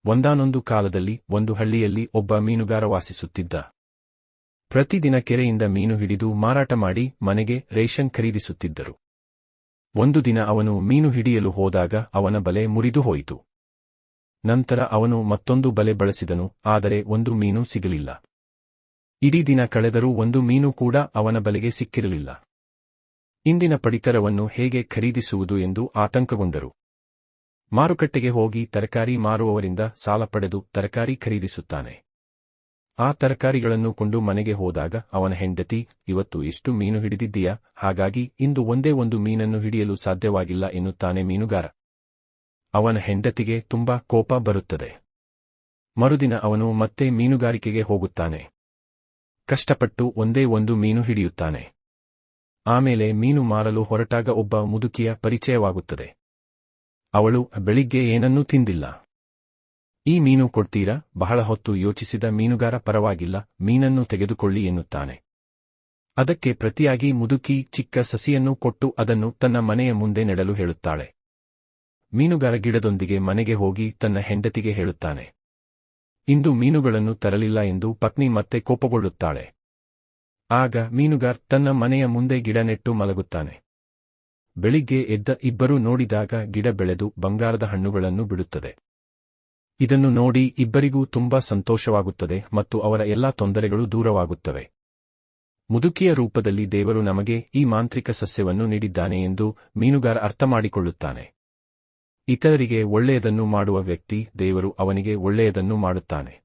ಒಂದಾನೊಂದು ಕಾಲದಲ್ಲಿ ಒಂದು ಹಳ್ಳಿಯಲ್ಲಿ ಒಬ್ಬ ಮೀನುಗಾರ ವಾಸಿಸುತ್ತಿದ್ದ. ಪ್ರತಿದಿನ ಕೆರೆಯಿಂದ ಮೀನು ಹಿಡಿದು ಮಾರಾಟ ಮಾಡಿ ಮನೆಗೆ ರೇಷನ್ ಖರೀದಿಸುತ್ತಿದ್ದರು. ಒಂದು ದಿನ ಅವನು ಮೀನು ಹಿಡಿಯಲು ಹೋದಾಗ ಅವನ ಬಲೆ ಮುರಿದು ಹೋಯಿತು. ನಂತರ ಅವನು ಮತ್ತೊಂದು ಬಲೆ ಬಳಸಿದನು, ಆದರೆ ಒಂದು ಮೀನು ಸಿಗಲಿಲ್ಲ. ಇಡೀ ದಿನ ಕಳೆದರೂ ಒಂದು ಮೀನು ಕೂಡ ಅವನ ಬಲೆಗೆ ಸಿಕ್ಕಿರಲಿಲ್ಲ. ಇಂದಿನ ಪಡಿತರವನ್ನು ಹೇಗೆ ಖರೀದಿಸುವುದು ಎಂದು ಆತಂಕಗೊಂಡರು. ಮಾರುಕಟ್ಟೆಗೆ ಹೋಗಿ ತರಕಾರಿ ಮಾರುವವರಿಂದ ಸಾಲ ಪಡೆದು ತರಕಾರಿ ಖರೀದಿಸುತ್ತಾನೆ. ಆ ತರಕಾರಿಗಳನ್ನು ಕೊಂಡು ಮನೆಗೆ ಹೋದಾಗ ಅವನ ಹೆಂಡತಿ, ಇವತ್ತು ಎಷ್ಟು ಮೀನು ಹಿಡಿದಿದ್ದೀಯಾ, ಹಾಗಾಗಿ ಇಂದು ಒಂದೇ ಒಂದು ಮೀನನ್ನು ಹಿಡಿಯಲು ಸಾಧ್ಯವಾಗಿಲ್ಲ ಎನ್ನುತ್ತಾನೆ ಮೀನುಗಾರ. ಅವನ ಹೆಂಡತಿಗೆ ತುಂಬಾ ಕೋಪ ಬರುತ್ತದೆ. ಮರುದಿನ ಅವನು ಮತ್ತೆ ಮೀನುಗಾರಿಕೆಗೆ ಹೋಗುತ್ತಾನೆ. ಕಷ್ಟಪಟ್ಟು ಒಂದೇ ಒಂದು ಮೀನು ಹಿಡಿಯುತ್ತಾನೆ. ಆಮೇಲೆ ಮೀನು ಮಾರಲು ಹೊರಟಾಗ ಒಬ್ಬ ಮುದುಕಿಯ ಪರಿಚಯವಾಗುತ್ತದೆ. ಅವಳು, ಬೆಳಿಗ್ಗೆ ಏನನ್ನೂ ತಿಂದಿಲ್ಲ. ಈ ಮೀನು ಕೊಡ್ತೀರಾ? ಬಹಳ ಹೊತ್ತು ಯೋಚಿಸಿದ ಮೀನುಗಾರ, ಪರವಾಗಿಲ್ಲ, ಮೀನನ್ನು ತೆಗೆದುಕೊಳ್ಳಿ ಎನ್ನುತ್ತಾನೆ. ಅದಕ್ಕೆ ಪ್ರತಿಯಾಗಿ ಮುದುಕಿ ಚಿಕ್ಕ ಸಸಿಯನ್ನು ಕೊಟ್ಟು ಅದನ್ನು ತನ್ನ ಮನೆಯ ಮುಂದೆ ನೆಡಲು ಹೇಳುತ್ತಾಳೆ. ಮೀನುಗಾರ ಗಿಡದೊಂದಿಗೆ ಮನೆಗೆ ಹೋಗಿ ತನ್ನ ಹೆಂಡತಿಗೆ ಹೇಳುತ್ತಾನೆ. ಇಂದು ಮೀನುಗಳನ್ನು ತರಲಿಲ್ಲ ಎಂದು ಪತ್ನಿ ಮತ್ತೆ ಕೋಪಗೊಳ್ಳುತ್ತಾಳೆ. ಆಗ ಮೀನುಗಾರ್ ತನ್ನ ಮನೆಯ ಮುಂದೆ ಗಿಡ ನೆಟ್ಟು ಮಲಗುತ್ತಾನೆ. ಬೆಳಿಗ್ಗೆ ಎದ್ದ ಇಬ್ಬರೂ ನೋಡಿದಾಗ ಗಿಡ ಬೆಳೆದು ಬಂಗಾರದ ಹಣ್ಣುಗಳನ್ನು ಬಿಡುತ್ತದೆ. ಇದನ್ನು ನೋಡಿ ಇಬ್ಬರಿಗೂ ತುಂಬಾ ಸಂತೋಷವಾಗುತ್ತದೆ ಮತ್ತು ಅವರ ಎಲ್ಲಾ ತೊಂದರೆಗಳು ದೂರವಾಗುತ್ತವೆ. ಮುದುಕಿಯ ರೂಪದಲ್ಲಿ ದೇವರು ನಮಗೆ ಈ ಮಾಂತ್ರಿಕ ಸಸ್ಯವನ್ನು ನೀಡಿದ್ದಾನೆ ಎಂದು ಮೀನುಗಾರ ಅರ್ಥಮಾಡಿಕೊಳ್ಳುತ್ತಾನೆ. ಇತರರಿಗೆ ಒಳ್ಳೆಯದನ್ನು ಮಾಡುವ ವ್ಯಕ್ತಿ, ದೇವರು ಅವನಿಗೆ ಒಳ್ಳೆಯದನ್ನು ಮಾಡುತ್ತಾನೆ.